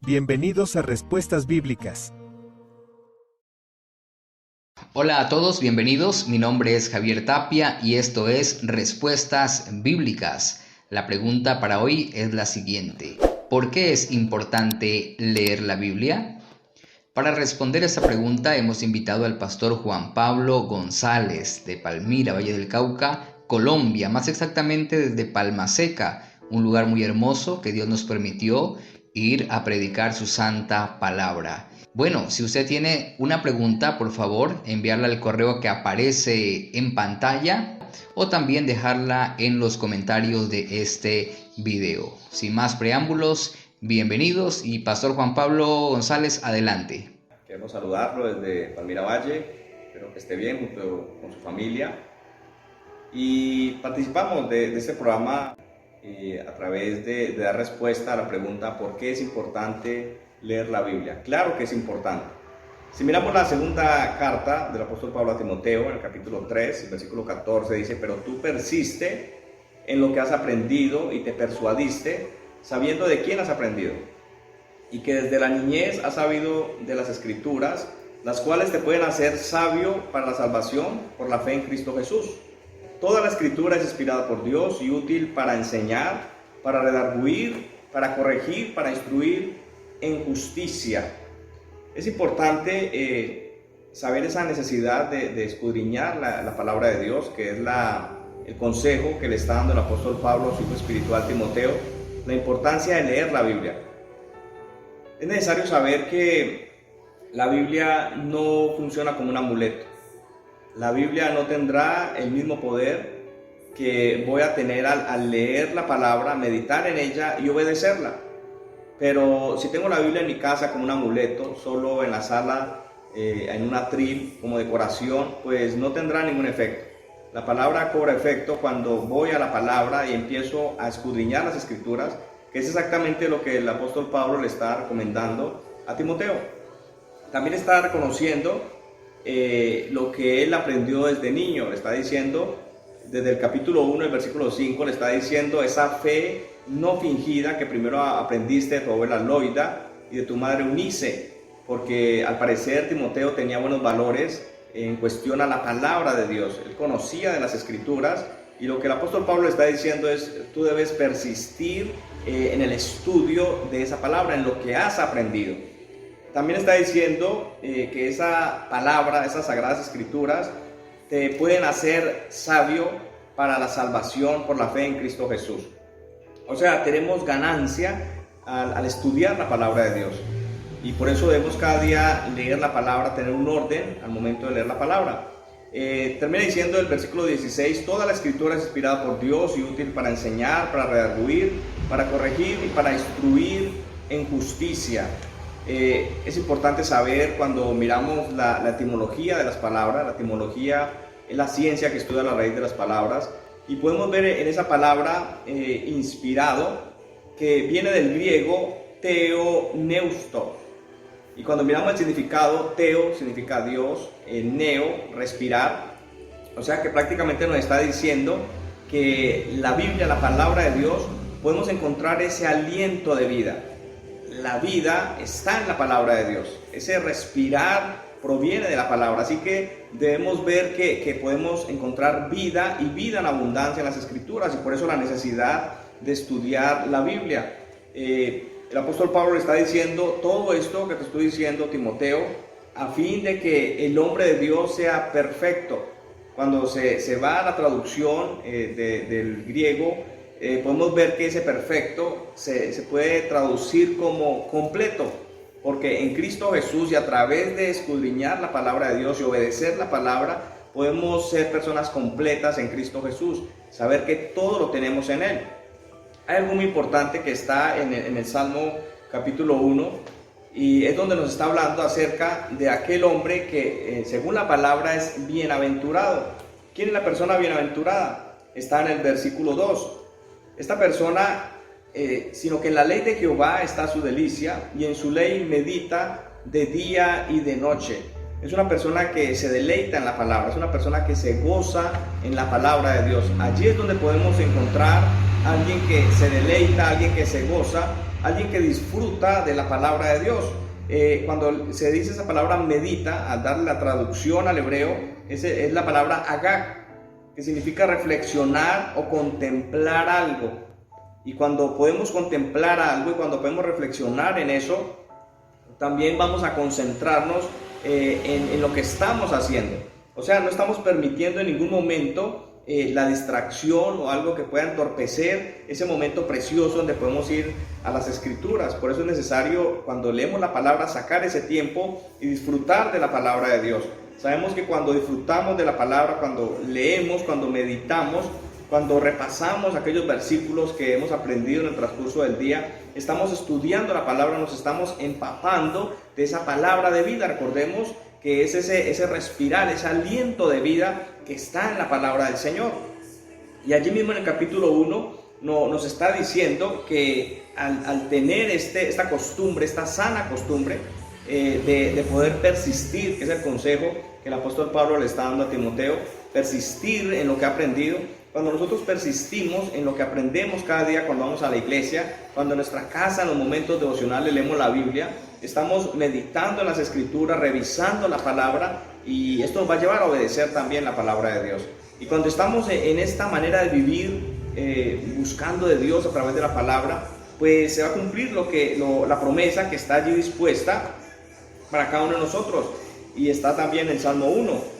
Bienvenidos a Respuestas Bíblicas. Hola a todos, bienvenidos. Mi nombre es Javier Tapia y esto es Respuestas Bíblicas. La pregunta para hoy es la siguiente: ¿por qué es importante leer la Biblia? Para responder esa pregunta hemos invitado al pastor Juan Pablo González de Palmira, Valle del Cauca, Colombia, más exactamente desde Palma Seca, un lugar muy hermoso que Dios nos permitió ir a predicar su santa palabra. Bueno, si usted tiene una pregunta, por favor, enviarla al correo que aparece en pantalla o también dejarla en los comentarios de este video. Sin más preámbulos, bienvenidos y Pastor Juan Pablo González, adelante. Queremos saludarlo desde Palmira Valle, espero que esté bien junto con su familia. Y participamos de este programa a través de dar respuesta a la pregunta ¿por qué es importante leer la Biblia? Claro que es importante. Si miramos la segunda carta del apóstol Pablo a Timoteo, en el capítulo 3, el versículo 14, dice: pero tú persiste en lo que has aprendido y te persuadiste, sabiendo de quién has aprendido, y que desde la niñez has sabido de las Escrituras, las cuales te pueden hacer sabio para la salvación por la fe en Cristo Jesús. Toda la Escritura es inspirada por Dios y útil para enseñar, para redarguir, para corregir, para instruir en justicia. Es importante saber esa necesidad de escudriñar la palabra de Dios, que es el consejo que le está dando el apóstol Pablo a su hijo espiritual Timoteo, la importancia de leer la Biblia. Es necesario saber que la Biblia no funciona como un amuleto. La Biblia no tendrá el mismo poder que voy a tener al leer la palabra, meditar en ella y obedecerla. Pero si tengo la Biblia en mi casa como un amuleto, solo en la sala, en un atril como decoración, pues no tendrá ningún efecto. La palabra cobra efecto cuando voy a la palabra y empiezo a escudriñar las Escrituras, que es exactamente lo que el apóstol Pablo le está recomendando a Timoteo. También está reconociendo lo que él aprendió desde niño. Le está diciendo, desde el capítulo 1, el versículo 5, le está diciendo esa fe no fingida que primero aprendiste de tu abuela Loida y de tu madre Eunice, porque al parecer Timoteo tenía buenos valores en cuestión a la palabra de Dios. Él conocía de las Escrituras y lo que el apóstol Pablo le está diciendo es: tú debes persistir en el estudio de esa palabra, en lo que has aprendido. También está diciendo que esa palabra, esas sagradas Escrituras, te pueden hacer sabio para la salvación por la fe en Cristo Jesús. O sea, tenemos ganancia al estudiar la palabra de Dios. Y por eso debemos cada día leer la palabra, tener un orden al momento de leer la palabra. Termina diciendo el versículo 16: toda la Escritura es inspirada por Dios y útil para enseñar, para redarguir, para corregir y para instruir en justicia. Es importante saber, cuando miramos la etimología de las palabras, la etimología es la ciencia que estudia la raíz de las palabras, y podemos ver en esa palabra inspirado, que viene del griego theoneusto. Y cuando miramos el significado, teo significa Dios, neo, respirar. O sea que prácticamente nos está diciendo que la Biblia, la palabra de Dios, podemos encontrar ese aliento de vida. La vida está en la palabra de Dios. Ese respirar proviene de la palabra. Así que debemos ver que podemos encontrar vida y vida en abundancia en las Escrituras, y por eso la necesidad de estudiar la Biblia. El apóstol Pablo le está diciendo todo esto que te estoy diciendo, Timoteo, a fin de que el hombre de Dios sea perfecto. Cuando se va a la traducción del griego, podemos ver que ese perfecto se puede traducir como completo, porque en Cristo Jesús, y a través de escudriñar la palabra de Dios y obedecer la palabra, podemos ser personas completas en Cristo Jesús, saber que todo lo tenemos en Él. Hay algo muy importante que está en el Salmo capítulo 1, y es donde nos está hablando acerca de aquel hombre que según la palabra es bienaventurado. ¿Quién es la persona bienaventurada? Está en el versículo 2. Esta persona, sino que en la ley de Jehová está su delicia, y en su ley medita de día y de noche. Es una persona que se deleita en la palabra, es una persona que se goza en la palabra de Dios. Allí es donde podemos encontrar a alguien que se deleita, a alguien que se goza alguien que disfruta de la palabra de Dios. Cuando se dice esa palabra medita, al darle la traducción al hebreo, es la palabra agag, que significa reflexionar o contemplar algo. Y cuando podemos contemplar algo y cuando podemos reflexionar en eso, también vamos a concentrarnos en lo que estamos haciendo. O sea, no estamos permitiendo en ningún momento la distracción o algo que pueda entorpecer ese momento precioso donde podemos ir a las escrituras. Por eso es necesario, cuando leemos la palabra, sacar ese tiempo y disfrutar de la palabra de Dios. Sabemos que cuando disfrutamos de la palabra, cuando leemos, cuando meditamos, cuando repasamos aquellos versículos que hemos aprendido en el transcurso del día, estamos estudiando la palabra, nos estamos empapando de esa palabra de vida. Recordemos que es ese respirar, ese aliento de vida que está en la palabra del Señor. Y allí mismo en el capítulo 1 nos está diciendo que al tener esta costumbre, esta sana costumbre de poder persistir, que es el consejo que el apóstol Pablo le está dando a Timoteo, persistir en lo que ha aprendido. Cuando nosotros persistimos en lo que aprendemos cada día cuando vamos a la iglesia, cuando en nuestra casa, en los momentos devocionales, leemos la Biblia, estamos meditando en las escrituras, revisando la palabra, y esto nos va a llevar a obedecer también la palabra de Dios. Y cuando estamos en esta manera de vivir, buscando de Dios a través de la palabra, pues se va a cumplir la promesa que está allí dispuesta para cada uno de nosotros. Y está también en Salmo 1.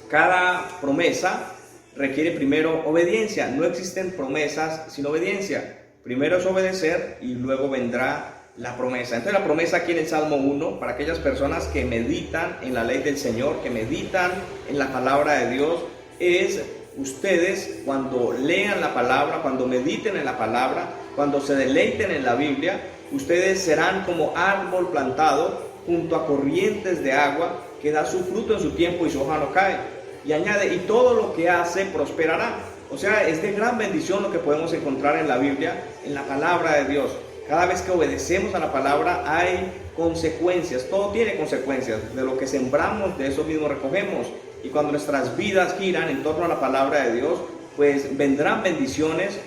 Cada promesa requiere primero obediencia. No existen promesas sin obediencia. Primero es obedecer y luego vendrá la promesa. Entonces la promesa aquí en el Salmo 1, para aquellas personas que meditan en la ley del Señor, que meditan en la palabra de Dios, es ustedes cuando lean la palabra, cuando mediten en la palabra, cuando se deleiten en la Biblia, ustedes serán como árbol plantado junto a corrientes de agua, que da su fruto en su tiempo y su hoja no cae. Y añade, y todo lo que hace prosperará. O sea, es de gran bendición lo que podemos encontrar en la Biblia, en la palabra de Dios. Cada vez que obedecemos a la palabra hay consecuencias, todo tiene consecuencias. De lo que sembramos, de eso mismo recogemos. Y cuando nuestras vidas giran en torno a la palabra de Dios, pues vendrán bendiciones.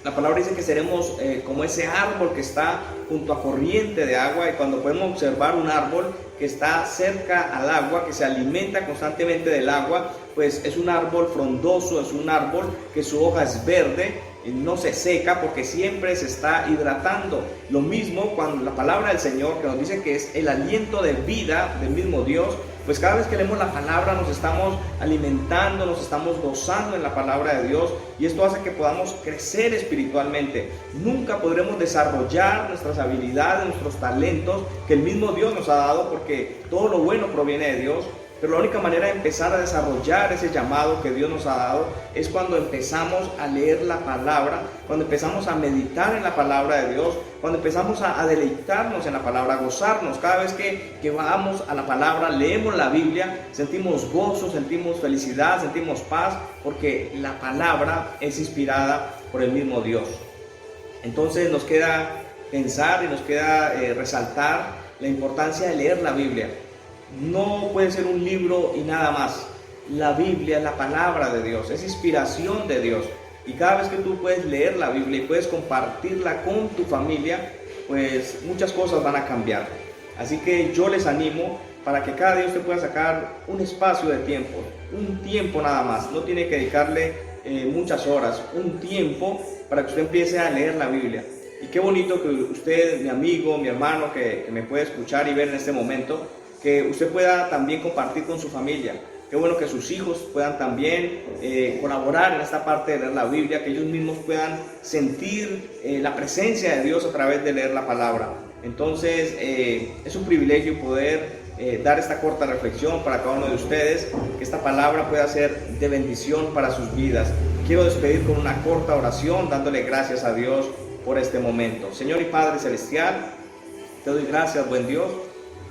La palabra dice que seremos como ese árbol que está junto a corriente de agua, y cuando podemos observar un árbol que está cerca al agua, que se alimenta constantemente del agua, pues es un árbol frondoso, es un árbol que su hoja es verde, no se seca porque siempre se está hidratando. Lo mismo cuando la palabra del Señor, que nos dice que es el aliento de vida del mismo Dios, pues cada vez que leemos la palabra nos estamos alimentando, nos estamos gozando en la palabra de Dios, y esto hace que podamos crecer espiritualmente. Nunca podremos desarrollar nuestras habilidades, nuestros talentos que el mismo Dios nos ha dado, porque todo lo bueno proviene de Dios. Pero la única manera de empezar a desarrollar ese llamado que Dios nos ha dado es cuando empezamos a leer la palabra, cuando empezamos a meditar en la palabra de Dios, cuando empezamos a deleitarnos en la palabra, a gozarnos. Cada vez que vamos a la palabra, leemos la Biblia, sentimos gozo, sentimos felicidad, sentimos paz, porque la palabra es inspirada por el mismo Dios. Entonces nos queda pensar y nos queda resaltar la importancia de leer la Biblia. No puede ser un libro y nada más. La Biblia es la palabra de Dios, es inspiración de Dios. Y cada vez que tú puedes leer la Biblia y puedes compartirla con tu familia, pues muchas cosas van a cambiar. Así que yo les animo para que cada día usted pueda sacar un espacio de tiempo, un tiempo nada más. No tiene que dedicarle muchas horas, un tiempo para que usted empiece a leer la Biblia. Y qué bonito que usted, mi amigo, mi hermano, que me puede escuchar y ver en este momento, que usted pueda también compartir con su familia. Qué bueno que sus hijos puedan también colaborar en esta parte de leer la Biblia, que ellos mismos puedan sentir la presencia de Dios a través de leer la palabra. Entonces es un privilegio poder dar esta corta reflexión para cada uno de ustedes, que esta palabra pueda ser de bendición para sus vidas. Quiero despedir con una corta oración, dándole gracias a Dios por este momento. Señor y Padre Celestial, te doy gracias, buen Dios.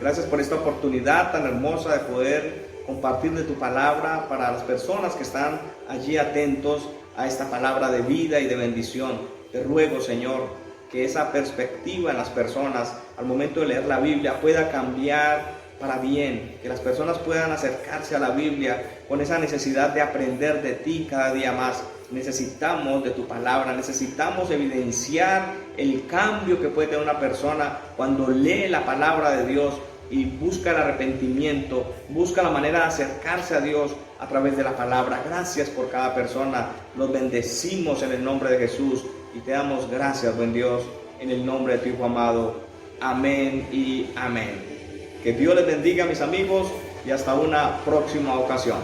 Gracias por esta oportunidad tan hermosa de poder compartir de tu palabra para las personas que están allí atentos a esta palabra de vida y de bendición. Te ruego, Señor, que esa perspectiva en las personas al momento de leer la Biblia pueda cambiar para bien, que las personas puedan acercarse a la Biblia con esa necesidad de aprender de ti cada día más. necesitamos de tu palabra, necesitamos evidenciar el cambio que puede tener una persona cuando lee la palabra de Dios y busca el arrepentimiento, busca la manera de acercarse a Dios a través de la palabra. Gracias por cada persona, los bendecimos en el nombre de Jesús y te damos gracias, buen Dios, en el nombre de tu Hijo amado. Amén y amén. Que Dios les bendiga, mis amigos, y hasta una próxima ocasión.